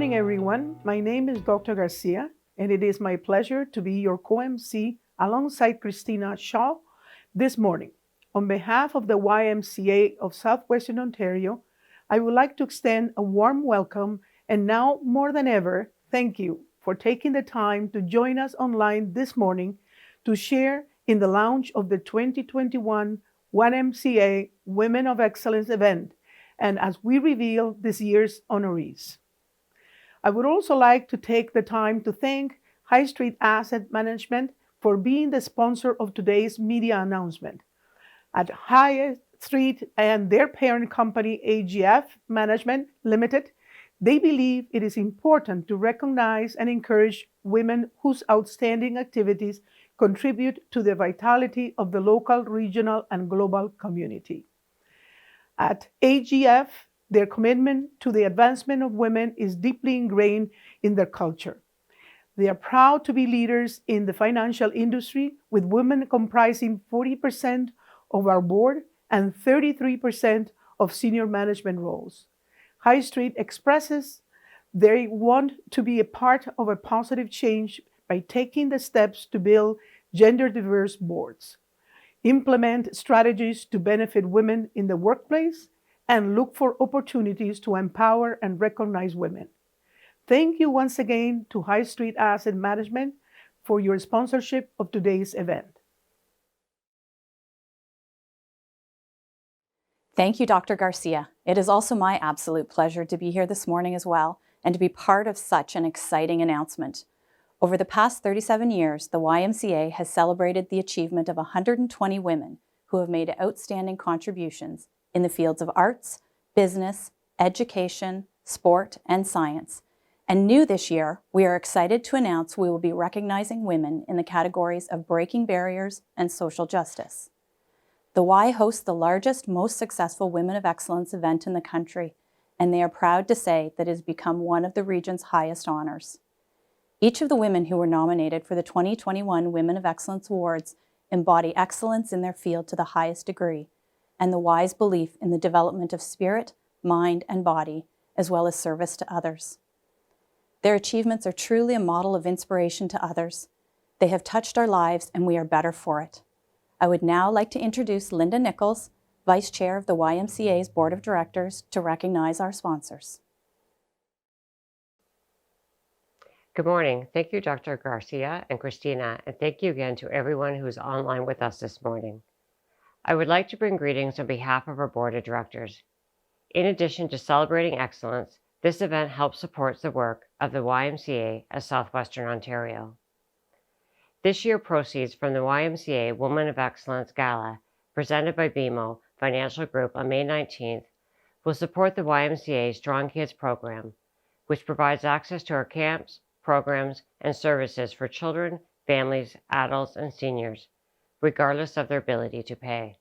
morning, everyone. My name is Dr. Garcia, and it is my pleasure to be your co-MC alongside Christina Shaw this morning. On behalf of the YMCA of Southwestern Ontario, I would like to extend a warm welcome and now more than ever, thank you for taking the time to join us online this morning to share in the launch of the 2021 YMCA Women of Excellence event, and as we reveal this year's honorees. I would also like to take the time to thank High Street Asset Management for being the sponsor of today's media announcement. At High Street and their parent company, AGF Management Limited, they believe it is important to recognize and encourage women whose outstanding activities contribute to the vitality of the local, regional, and global community. At AGF, their commitment to the advancement of women is deeply ingrained in their culture. They are proud to be leaders in the financial industry, with women comprising 40% of our board and 33% of senior management roles. High Street expresses they want to be a part of a positive change by taking the steps to build gender-diverse boards, implement strategies to benefit women in the workplace, and look for opportunities to empower and recognize women. Thank you once again to High Street Asset Management for your sponsorship of today's event. Thank you, Dr. Garcia. It is also my absolute pleasure to be here this morning as well and to be part of such an exciting announcement. Over the past 37 years, the YMCA has celebrated the achievement of 120 women who have made outstanding contributions in the fields of arts, business, education, sport, and science. And new this year, we are excited to announce we will be recognizing women in the categories of breaking barriers and social justice. The Y hosts the largest, most successful Women of Excellence event in the country, and they are proud to say that it has become one of the region's highest honors. Each of the women who were nominated for the 2021 Women of Excellence Awards embody excellence in their field to the highest degree, and the Y's belief in the development of spirit, mind, and body, as well as service to others. Their achievements are truly a model of inspiration to others. They have touched our lives, and we are better for it. I would now like to introduce Linda Nichols, Vice Chair of the YMCA's Board of Directors, to recognize our sponsors. Good morning. Thank you, Dr. Garcia and Christina, and thank you again to everyone who is online with us this morning. I would like to bring greetings on behalf of our Board of Directors. In addition to celebrating excellence, this event helps support the work of the YMCA of Southwestern Ontario. This year, proceeds from the YMCA Women of Excellence Gala, presented by BMO Financial Group on May 19th, will support the YMCA Strong Kids program, which provides access to our camps, programs, and services for children, families, adults, and seniors, regardless of their ability to pay.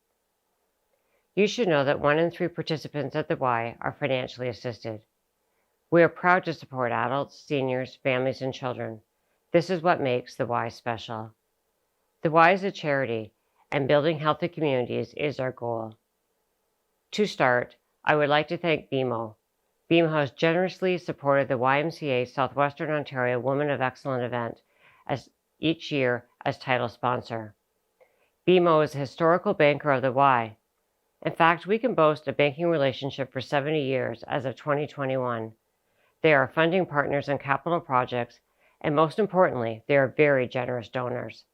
You should know that 1 in 3 participants at the Y are financially assisted. We are proud to support adults, seniors, families, and children. This is what makes the Y special. The Y is a charity, and building healthy communities is our goal. To start, I would like to thank BMO. BMO has generously supported the YMCA Southwestern Ontario Women of Excellence event each year as title sponsor. BMO is a historical banker of the Y. In fact, we can boast a banking relationship for 70 years as of 2021. They are funding partners in capital projects, and most importantly, they are very generous donors.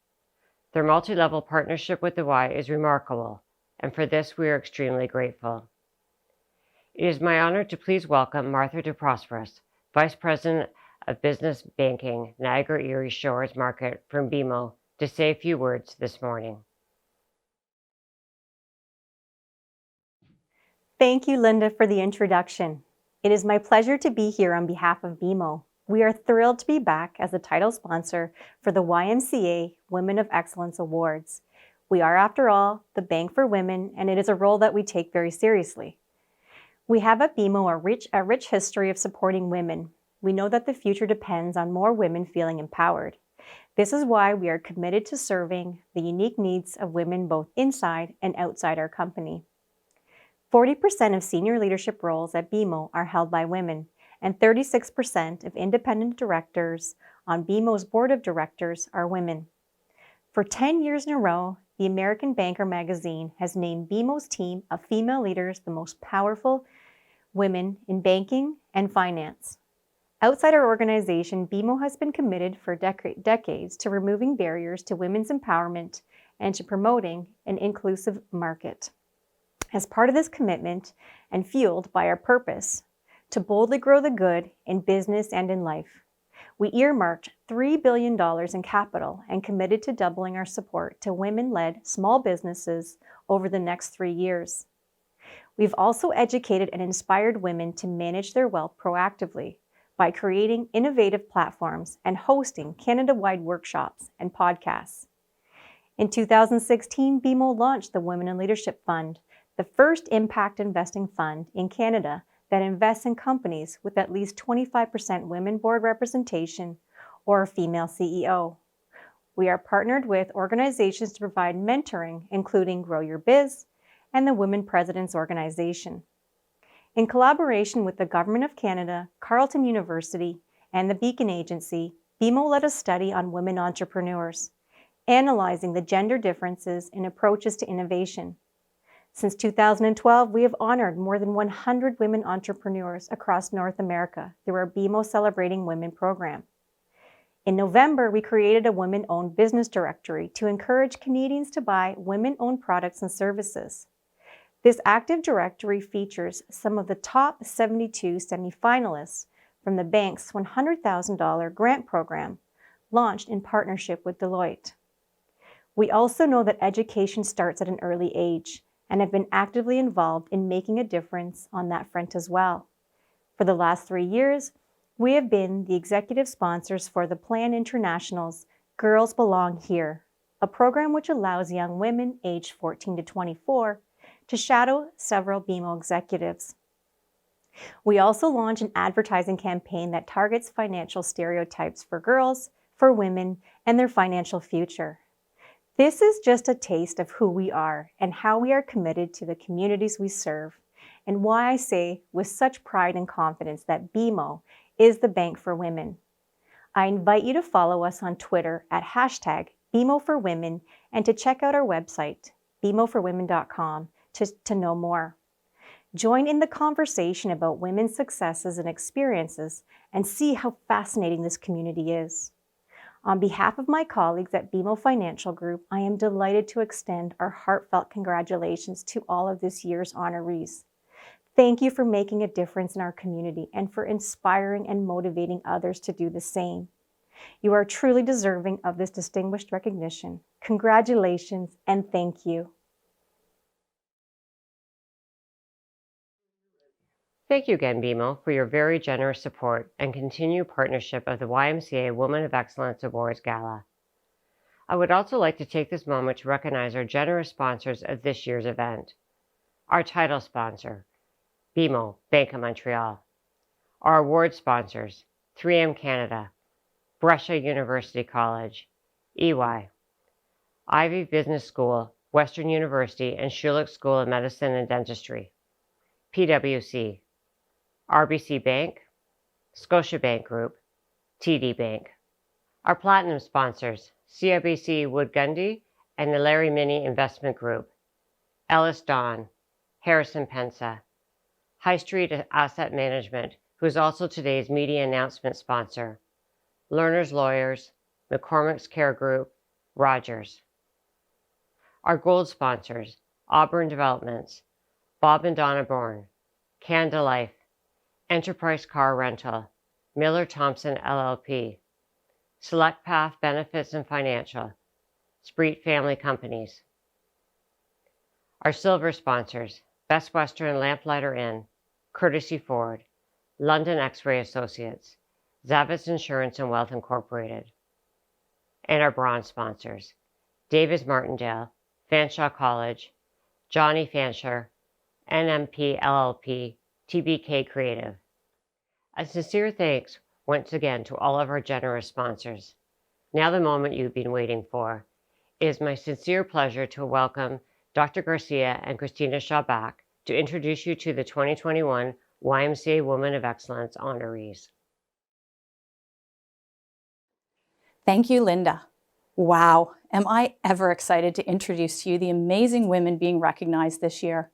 Their multi-level partnership with the Y is remarkable, and for this we are extremely grateful. It is my honor to please welcome Martha DeProsperous, Vice President of Business Banking, Niagara Erie Shores Market from BMO, to say a few words this morning. Thank you, Linda, for the introduction. It is my pleasure to be here on behalf of BMO. We are thrilled to be back as the title sponsor for the YMCA Women of Excellence Awards. We are, after all, the bank for women, and it is a role that we take very seriously. We have at BMO a rich history of supporting women. We know that the future depends on more women feeling empowered. This is why we are committed to serving the unique needs of women both inside and outside our company. 40% of senior leadership roles at BMO are held by women, and 36% of independent directors on BMO's board of directors are women. For 10 years in a row, the American Banker magazine has named BMO's team of female leaders the most powerful women in banking and finance. Outside our organization, BMO has been committed for decades to removing barriers to women's empowerment and to promoting an inclusive market. As part of this commitment, and fueled by our purpose to boldly grow the good in business and in life, we earmarked $3 billion in capital and committed to doubling our support to women-led small businesses over the next 3 years. We've also educated and inspired women to manage their wealth proactively by creating innovative platforms and hosting Canada-wide workshops and podcasts. In 2016, BMO launched the Women in Leadership Fund, the first impact investing fund in Canada that invests in companies with at least 25% women board representation or a female CEO. We are partnered with organizations to provide mentoring, including Grow Your Biz and the Women Presidents Organization. In collaboration with the Government of Canada, Carleton University, and the Beacon Agency, BMO led a study on women entrepreneurs, analyzing the gender differences in approaches to innovation. Since 2012, we have honored more than 100 women entrepreneurs across North America through our BMO Celebrating Women program. In November, we created a women-owned business directory to encourage Canadians to buy women-owned products and services. This active directory features some of the top 72 semifinalists from the bank's $100,000 grant program, launched in partnership with Deloitte. We also know that education starts at an early age and have been actively involved in making a difference on that front as well. For the last 3 years, we have been the executive sponsors for the Plan International's Girls Belong Here, a program which allows young women aged 14 to 24 to shadow several BMO executives. We also launched an advertising campaign that targets financial stereotypes for girls, for women, and their financial future. This is just a taste of who we are and how we are committed to the communities we serve, and why I say with such pride and confidence that BMO is the bank for women. I invite you to follow us on Twitter at #BMOforWomen and to check out our website, bmoforwomen.com, to know more. Join in the conversation about women's successes and experiences and see how fascinating this community is. On behalf of my colleagues at BMO Financial Group, I am delighted to extend our heartfelt congratulations to all of this year's honorees. Thank you for making a difference in our community and for inspiring and motivating others to do the same. You are truly deserving of this distinguished recognition. Congratulations and thank you. Thank you again, BMO, for your very generous support and continued partnership of the YMCA Women of Excellence Awards Gala. I would also like to take this moment to recognize our generous sponsors of this year's event. Our title sponsor, BMO, Bank of Montreal. Our award sponsors, 3M Canada, Brescia University College, EY, Ivy Business School, Western University, and Schulich School of Medicine and Dentistry, PwC, RBC Bank, Scotiabank Group, TD Bank. Our platinum sponsors, CIBC Wood Gundy and the Larry Minnie Investment Group, Ellis Don, Harrison Pensa, High Street Asset Management, who is also today's media announcement sponsor, Lerner's Lawyers, McCormick's Care Group, Rogers. Our gold sponsors, Auburn Developments, Bob and Donna Bourne, Canada Life, Enterprise Car Rental, Miller Thompson LLP, Select Path Benefits and Financial, Spreet Family Companies. Our silver sponsors, Best Western Lamplighter Inn, Courtesy Ford, London X-Ray Associates, Zavitz Insurance and Wealth Incorporated. And our bronze sponsors, Davis Martindale, Fanshawe College, Johnny Fanshawe, NMP LLP, TBK Creative. A sincere thanks once again to all of our generous sponsors. Now the moment you've been waiting for. It is my sincere pleasure to welcome Dr. Garcia and Christina Shaw back to introduce you to the 2021 YMCA Women of Excellence honorees. Thank you, Linda. Wow, am I ever excited to introduce to you the amazing women being recognized this year.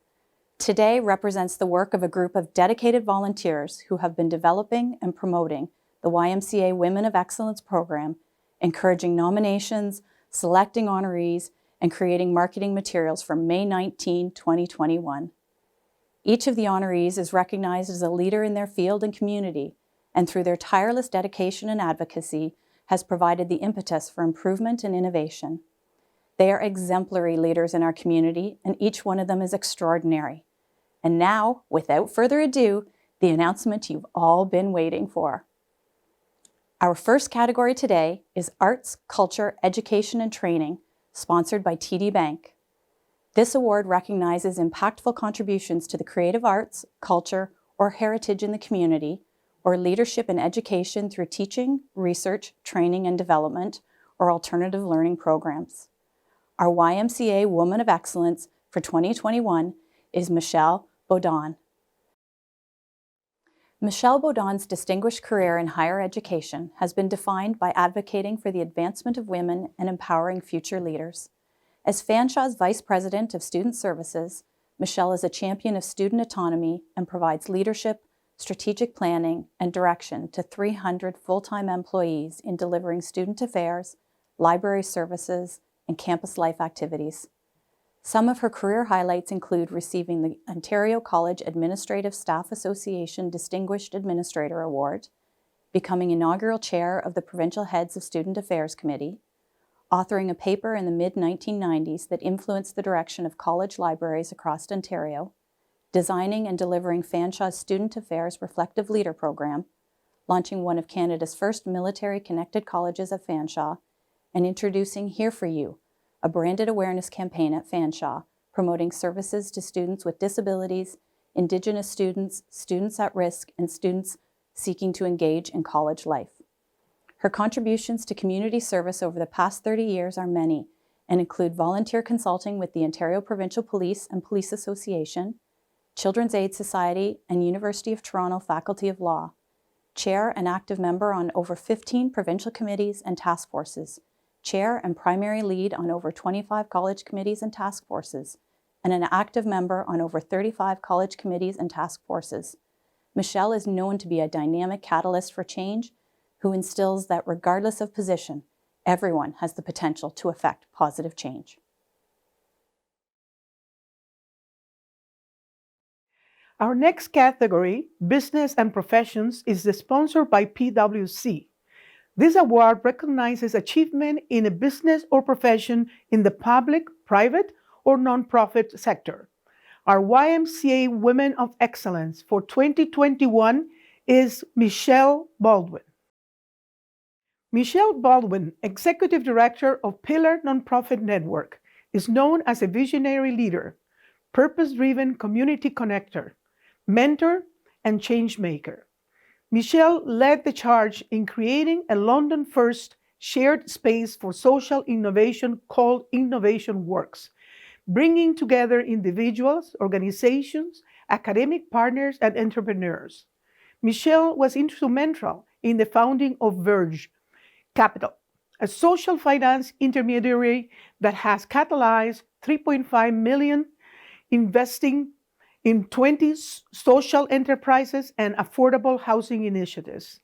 Today represents the work of a group of dedicated volunteers who have been developing and promoting the YMCA Women of Excellence program, encouraging nominations, selecting honorees, and creating marketing materials for May 19, 2021. Each of the honorees is recognized as a leader in their field and community, and through their tireless dedication and advocacy, has provided the impetus for improvement and innovation. They are exemplary leaders in our community, and each one of them is extraordinary. And now, without further ado, the announcement you've all been waiting for. Our first category today is Arts, Culture, Education, and Training, sponsored by TD Bank. This award recognizes impactful contributions to the creative arts, culture, or heritage in the community, or leadership in education through teaching, research, training and development, or alternative learning programs. Our YMCA Woman of Excellence for 2021 is Michelle Beaudoin. Michelle Beaudoin's distinguished career in higher education has been defined by advocating for the advancement of women and empowering future leaders. As Fanshawe's Vice President of Student Services, Michelle is a champion of student autonomy and provides leadership, strategic planning, and direction to 300 full-time employees in delivering student affairs, library services, and campus life activities. Some of her career highlights include receiving the Ontario College Administrative Staff Association Distinguished Administrator Award, becoming inaugural chair of the Provincial Heads of Student Affairs Committee, authoring a paper in the mid-1990s that influenced the direction of college libraries across Ontario, designing and delivering Fanshawe's Student Affairs Reflective Leader Program, launching one of Canada's first military-connected colleges at Fanshawe, and introducing Here For You, a branded awareness campaign at Fanshawe, promoting services to students with disabilities, Indigenous students, students at risk, and students seeking to engage in college life. Her contributions to community service over the past 30 years are many and include volunteer consulting with the Ontario Provincial Police and Police Association, Children's Aid Society, and University of Toronto Faculty of Law, chair and active member on over 15 provincial committees and task forces, chair and primary lead on over 25 college committees and task forces, and an active member on over 35 college committees and task forces. Michelle is known to be a dynamic catalyst for change who instills that regardless of position, everyone has the potential to affect positive change. Our next category, Business and Professions, is sponsored by PwC. This award recognizes achievement in a business or profession in the public, private, or nonprofit sector. Our YMCA Women of Excellence for 2021 is Michelle Baldwin. Michelle Baldwin, Executive Director of Pillar Nonprofit Network, is known as a visionary leader, purpose-driven community connector, mentor, and change maker. Michelle led the charge in creating a London-first shared space for social innovation called Innovation Works, bringing together individuals, organizations, academic partners, and entrepreneurs. Michelle was instrumental in the founding of Verge Capital, a social finance intermediary that has catalyzed $3.5 million investing in 20 social enterprises and affordable housing initiatives.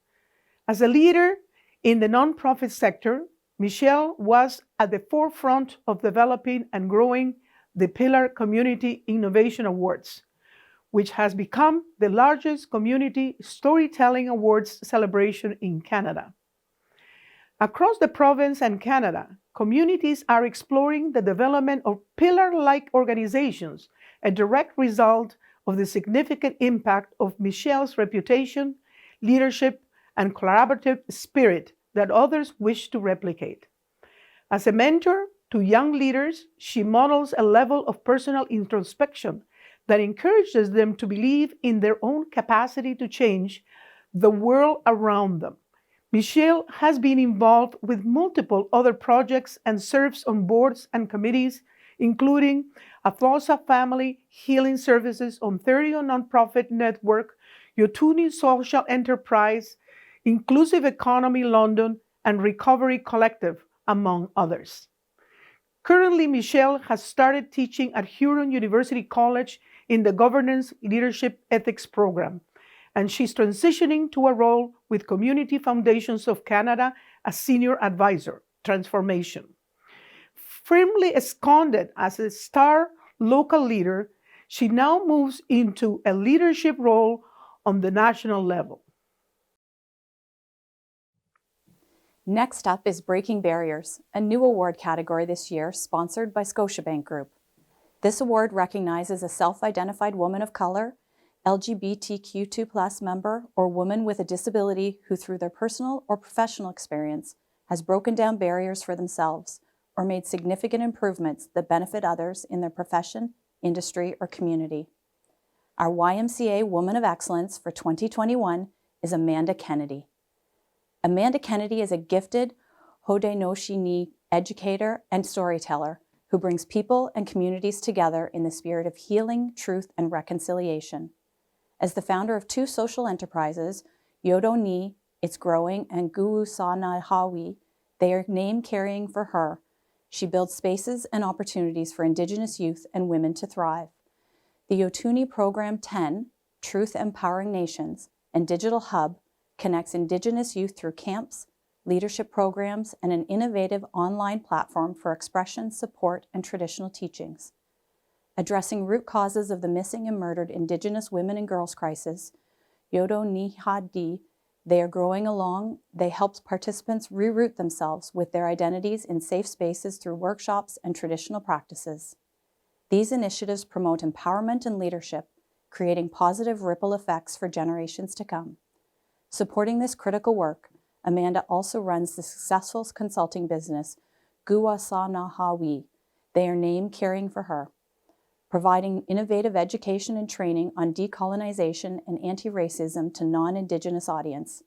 As a leader in the nonprofit sector, Michelle was at the forefront of developing and growing the Pillar Community Innovation Awards, which has become the largest community storytelling awards celebration in Canada. Across the province and Canada, communities are exploring the development of pillar-like organizations, a direct result of the significant impact of Michelle's reputation, leadership, and collaborative spirit that others wish to replicate. As a mentor to young leaders, she models a level of personal introspection that encourages them to believe in their own capacity to change the world around them. Michelle has been involved with multiple other projects and serves on boards and committees, including Athosa Family Healing Services, Ontario Nonprofit Network, Yotuni Social Enterprise, Inclusive Economy London, and Recovery Collective, among others. Currently, Michelle has started teaching at Huron University College in the Governance Leadership Ethics program, and she's transitioning to a role with Community Foundations of Canada as Senior Advisor, Transformation. Firmly ensconced as a star local leader, she now moves into a leadership role on the national level. Next up is Breaking Barriers, a new award category this year sponsored by Scotiabank Group. This award recognizes a self-identified woman of color, LGBTQ2+ member, or woman with a disability who through their personal or professional experience has broken down barriers for themselves or made significant improvements that benefit others in their profession, industry, or community. Our YMCA Woman of Excellence for 2021 is Amanda Kennedy. Amanda Kennedy is a gifted Haudenosaunee educator and storyteller who brings people and communities together in the spirit of healing, truth, and reconciliation. As the founder of two social enterprises, Yotuni, It's Growing, and Giigewigamig, they are name carrying for her. She builds spaces and opportunities for Indigenous youth and women to thrive. The Yotuni Program 10, Truth Empowering Nations, and Digital Hub connects Indigenous youth through camps, leadership programs, and an innovative online platform for expression, support, and traditional teachings. Addressing root causes of the missing and murdered Indigenous women and girls crisis, Beaudoin, they are growing along. They help participants reroot themselves with their identities in safe spaces through workshops and traditional practices. These initiatives promote empowerment and leadership, creating positive ripple effects for generations to come. Supporting this critical work, Amanda also runs the successful consulting business, Giigewigamig. They are name carrying for her, providing innovative education and training on decolonization and anti-racism to non-Indigenous audience.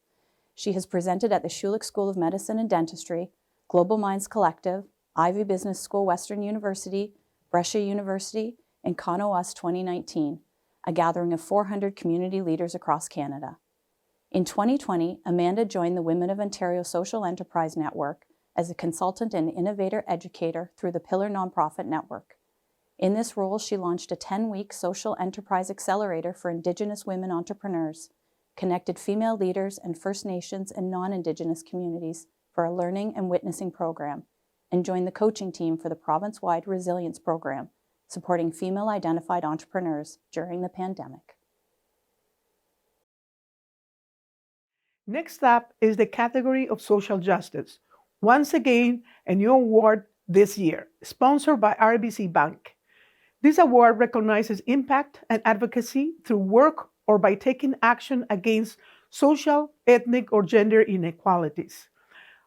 She has presented at the Schulich School of Medicine and Dentistry, Global Minds Collective, Ivy Business School, Western University, Brescia University, and Kanoas 2019, a gathering of 400 community leaders across Canada. In 2020, Amanda joined the Women of Ontario Social Enterprise Network as a consultant and innovator educator through the Pillar Nonprofit Network. In this role, she launched a 10-week social enterprise accelerator for Indigenous women entrepreneurs, connected female leaders and First Nations and non-Indigenous communities for a learning and witnessing program, and joined the coaching team for the province-wide resilience program, supporting female-identified entrepreneurs during the pandemic. Next up is the category of social justice. Once again, a new award this year, sponsored by RBC Bank. This award recognizes impact and advocacy through work or by taking action against social, ethnic, or gender inequalities.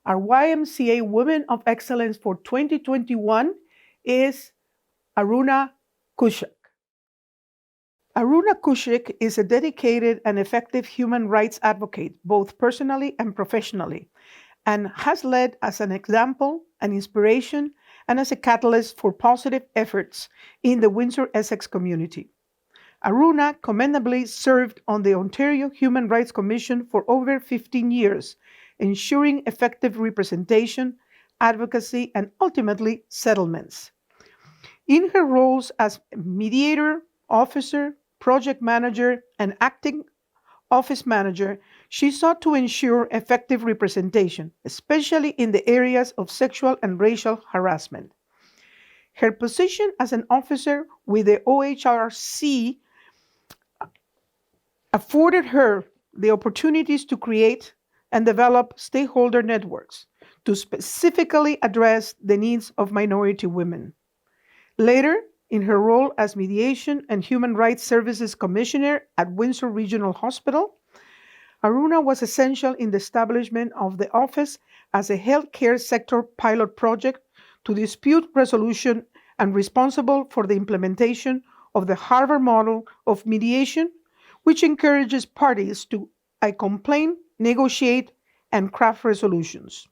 Our YMCA Women of Excellence for 2021 is Aruna Koushik. Aruna Koushik is a dedicated and effective human rights advocate, both personally and professionally, and has led as an example, an inspiration, and as a catalyst for positive efforts in the Windsor-Essex community. Aruna commendably served on the Ontario Human Rights Commission for over 15 years, ensuring effective representation, advocacy, and ultimately settlements. In her roles as mediator, officer, project manager, and acting office manager, she sought to ensure effective representation, especially in the areas of sexual and racial harassment. Her position as an officer with the OHRC afforded her the opportunities to create and develop stakeholder networks to specifically address the needs of minority women. Later, in her role as Mediation and Human Rights Services Commissioner at Windsor Regional Hospital, Aruna was essential in the establishment of the office as a healthcare sector pilot project to dispute resolution and responsible for the implementation of the Harbour model of mediation, which encourages parties to complain, negotiate, and craft resolutions.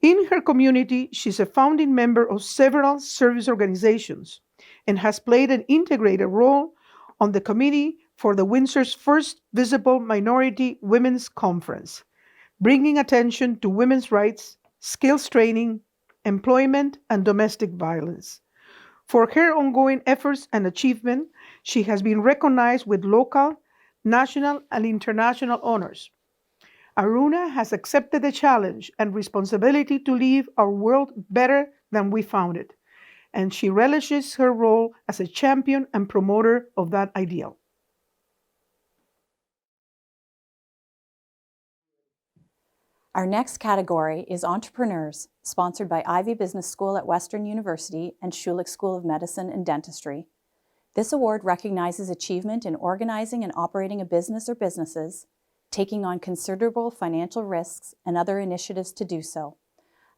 In her community, she's a founding member of several service organizations and has played an integrated role on the Committee for the Windsor's first visible minority women's conference, bringing attention to women's rights, skills training, employment, and domestic violence. For her ongoing efforts and achievement, she has been recognized with local, national, and international honors. Aruna has accepted the challenge and responsibility to leave our world better than we found it, and she relishes her role as a champion and promoter of that ideal. Our next category is Entrepreneurs, sponsored by Ivey Business School at Western University and Schulich School of Medicine and Dentistry. This award recognizes achievement in organizing and operating a business or businesses, taking on considerable financial risks and other initiatives to do so.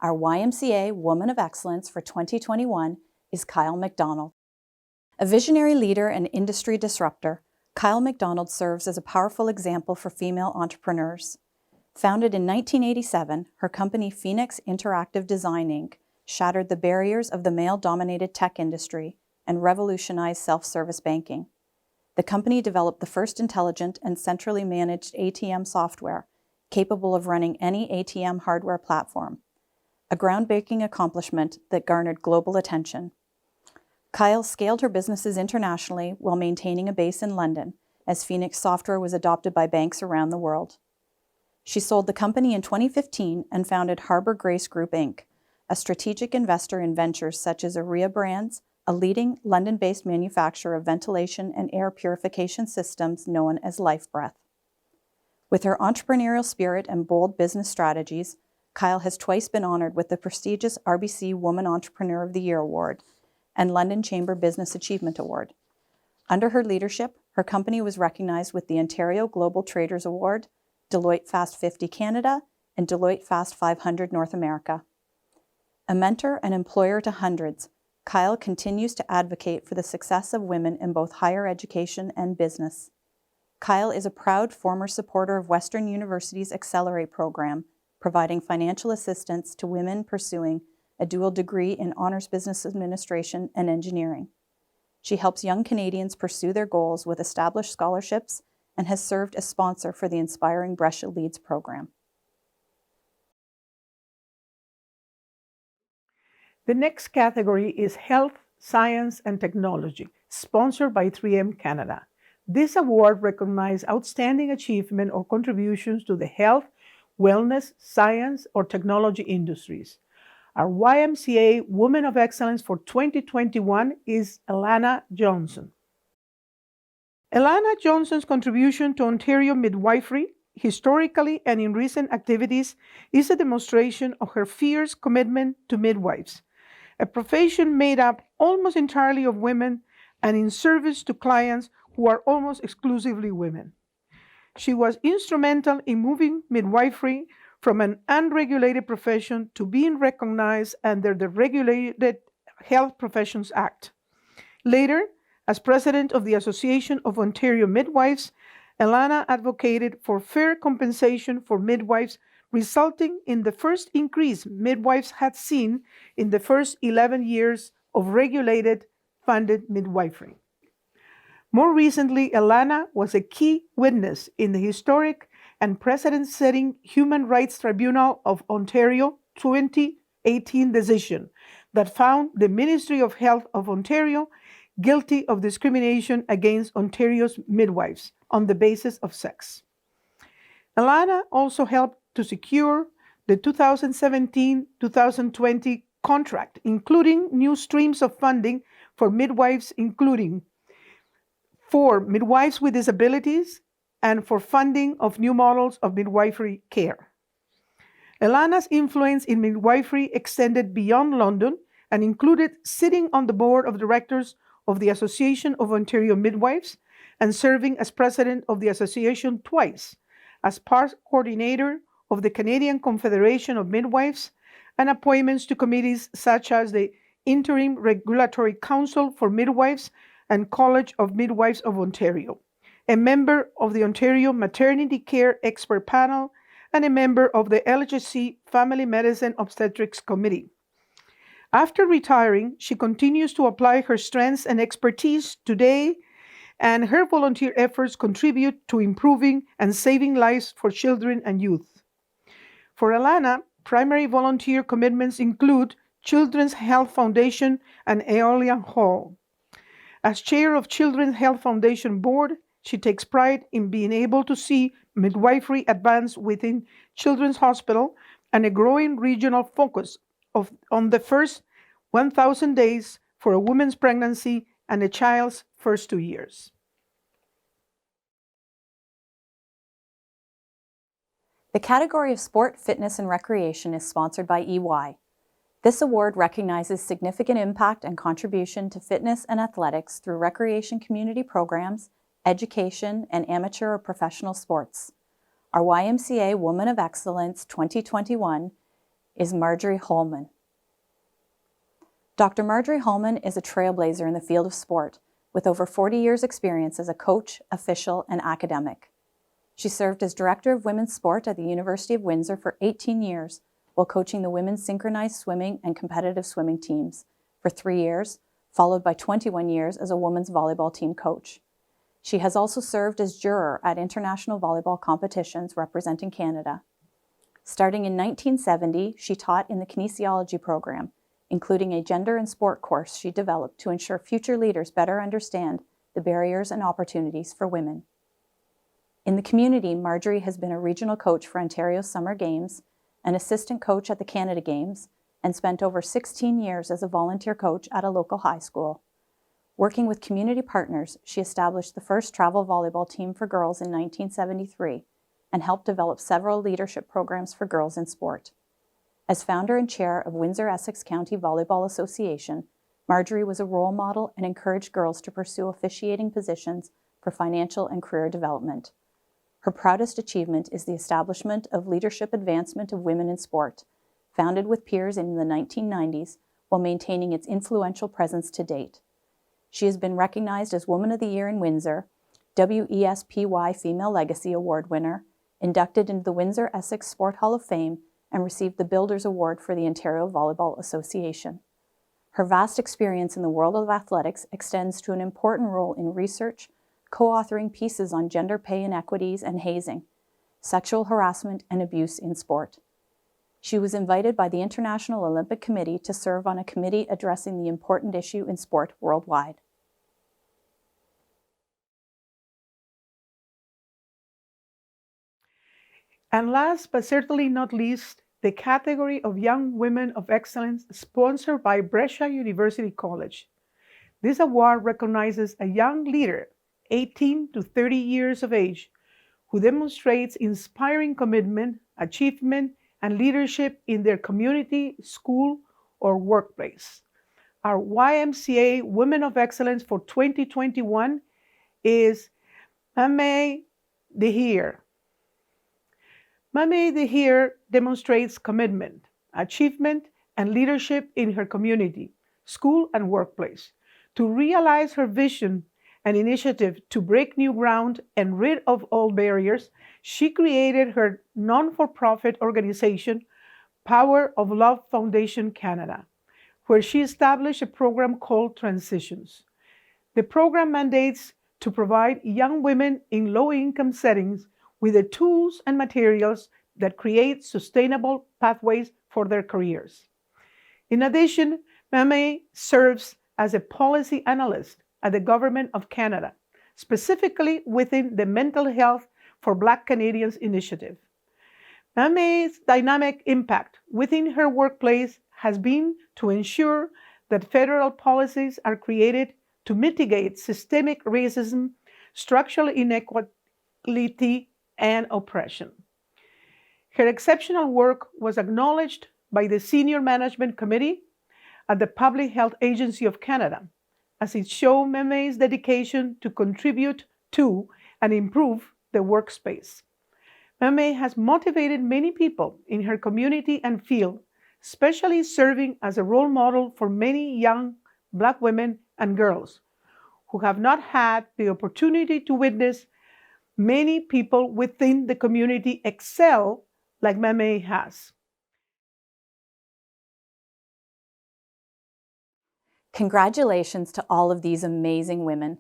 Our YMCA Woman of Excellence for 2021 is Kyle MacDonald. A visionary leader and industry disruptor, Kyle MacDonald serves as a powerful example for female entrepreneurs. Founded in 1987, her company Phoenix Interactive Design Inc. shattered the barriers of the male-dominated tech industry and revolutionized self-service banking. The company developed the first intelligent and centrally managed ATM software capable of running any ATM hardware platform, a groundbreaking accomplishment that garnered global attention. Kyle scaled her businesses internationally while maintaining a base in London, as Phoenix software was adopted by banks around the world. She sold the company in 2015 and founded Harbour Grace Group Inc., a strategic investor in ventures such as Aria Brands, a leading London-based manufacturer of ventilation and air purification systems known as LifeBreath. With her entrepreneurial spirit and bold business strategies, Kyle has twice been honored with the prestigious RBC Woman Entrepreneur of the Year Award and London Chamber Business Achievement Award. Under her leadership, her company was recognized with the Ontario Global Traders Award, Deloitte Fast 50 Canada, and Deloitte Fast 500 North America. A mentor and employer to hundreds, Kyle continues to advocate for the success of women in both higher education and business. Kyle is a proud former supporter of Western University's Accelerate program, providing financial assistance to women pursuing a dual degree in Honors Business Administration and Engineering. She helps young Canadians pursue their goals with established scholarships and has served as sponsor for the Inspiring Brescia Leads program. The next category is Health, Science, and Technology, sponsored by 3M Canada. This award recognizes outstanding achievement or contributions to the health, wellness, science, or technology industries. Our YMCA Woman of Excellence for 2021 is Elana Johnson. Elana Johnson's contribution to Ontario midwifery, historically and in recent activities, is a demonstration of her fierce commitment to midwives, a profession made up almost entirely of women and in service to clients who are almost exclusively women. She was instrumental in moving midwifery from an unregulated profession to being recognized under the Regulated Health Professions Act. Later, as president of the Association of Ontario Midwives, Elana advocated for fair compensation for midwives, resulting in the first increase midwives had seen in the first 11 years of regulated, funded midwifery. More recently, Elana was a key witness in the historic and precedent-setting Human Rights Tribunal of Ontario 2018 decision that found the Ministry of Health of Ontario guilty of discrimination against Ontario's midwives on the basis of sex. Elana also helped to secure the 2017-2020 contract, including new streams of funding for midwives, including for midwives with disabilities and for funding of new models of midwifery care. Elana's influence in midwifery extended beyond London and included sitting on the board of directors of the Association of Ontario Midwives and serving as president of the association twice, as past coordinator of the Canadian Confederation of Midwives, and appointments to committees such as the Interim Regulatory Council for Midwives and College of Midwives of Ontario, a member of the Ontario Maternity Care Expert Panel, and a member of the LHSC Family Medicine Obstetrics Committee. After retiring, she continues to apply her strengths and expertise today and her volunteer efforts contribute to improving and saving lives for children and youth. For Elana, primary volunteer commitments include Children's Health Foundation and Aeolian Hall. As chair of Children's Health Foundation Board, she takes pride in being able to see midwifery advance within Children's Hospital and a growing regional focus on the first 1,000 days for a woman's pregnancy and a child's first 2 years. The category of Sport, Fitness, and Recreation is sponsored by EY. This award recognizes significant impact and contribution to fitness and athletics through recreation community programs, education, and amateur or professional sports. Our YMCA Woman of Excellence 2021 is Margery Holman. Dr. Margery Holman is a trailblazer in the field of sport, with over 40 years' experience as a coach, official, and academic. She served as Director of Women's Sport at the University of Windsor for 18 years, while coaching the women's synchronized swimming and competitive swimming teams for 3 years, followed by 21 years as a women's volleyball team coach. She has also served as juror at international volleyball competitions representing Canada. Starting in 1970, she taught in the kinesiology program, including a gender and sport course she developed to ensure future leaders better understand the barriers and opportunities for women. In the community, Margery has been a regional coach for Ontario Summer Games, an assistant coach at the Canada Games, and spent over 16 years as a volunteer coach at a local high school. Working with community partners, she established the first travel volleyball team for girls in 1973 and helped develop several leadership programs for girls in sport. As founder and chair of Windsor-Essex County Volleyball Association, Margery was a role model and encouraged girls to pursue officiating positions for financial and career development. Her proudest achievement is the establishment of Leadership Advancement of Women in Sport, founded with peers in the 1990s while maintaining its influential presence to date. She has been recognized as Woman of the Year in Windsor, WESPY Female Legacy Award winner, inducted into the Windsor-Essex Sport Hall of Fame, and received the Builders Award for the Ontario Volleyball Association. Her vast experience in the world of athletics extends to an important role in research, co-authoring pieces on gender pay inequities and hazing, sexual harassment and abuse in sport. She was invited by the International Olympic Committee to serve on a committee addressing the important issue in sport worldwide. And last but certainly not least, the category of Young Women of Excellence sponsored by Brescia University College. This award recognizes a young leader, 18 to 30 years of age, who demonstrates inspiring commitment, achievement, and leadership in their community, school, or workplace. Our YMCA Women of Excellence for 2021 is Mthembu Dihir. Mthembu Dihir demonstrates commitment, achievement, and leadership in her community, school, and workplace. To realize her vision and initiative to break new ground and rid of all barriers, she created her non-for-profit organization, Power of Love Foundation Canada, where she established a program called Transitions. The program mandates to provide young women in low-income settings with the tools and materials that create sustainable pathways for their careers. In addition, Mthembu serves as a policy analyst at the Government of Canada, specifically within the Mental Health for Black Canadians initiative. Mthembu's dynamic impact within her workplace has been to ensure that federal policies are created to mitigate systemic racism, structural inequality, and oppression. Her exceptional work was acknowledged by the Senior Management Committee at the Public Health Agency of Canada, as it showed Mthembu's dedication to contribute to and improve the workspace. Mthembu has motivated many people in her community and field, especially serving as a role model for many young Black women and girls who have not had the opportunity to witness many people within the community excel like Mthembu has. Congratulations to all of these amazing women.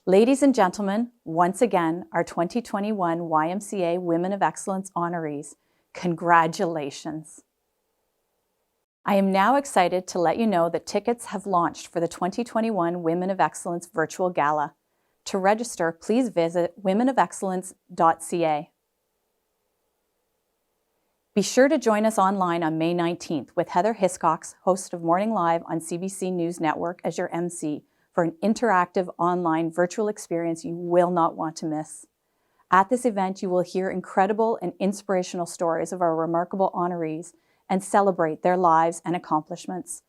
Ladies and gentlemen, once again, our 2021 YMCA Women of Excellence honorees, congratulations. I am now excited to let you know that tickets have launched for the 2021 Women of Excellence Virtual Gala. To register, please visit womenofexcellence.ca. Be sure to join us online on May 19th with Heather Hiscox, host of Morning Live on CBC News Network, as your MC for an interactive online virtual experience you will not want to miss. At this event, you will hear incredible and inspirational stories of our remarkable honorees and celebrate their lives and accomplishments.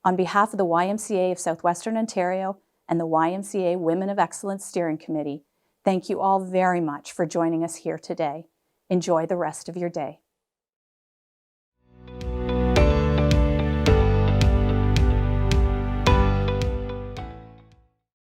On behalf of the YMCA of Southwestern Ontario and the YMCA Women of Excellence Steering Committee, thank you all very much for joining us here today. Enjoy the rest of your day.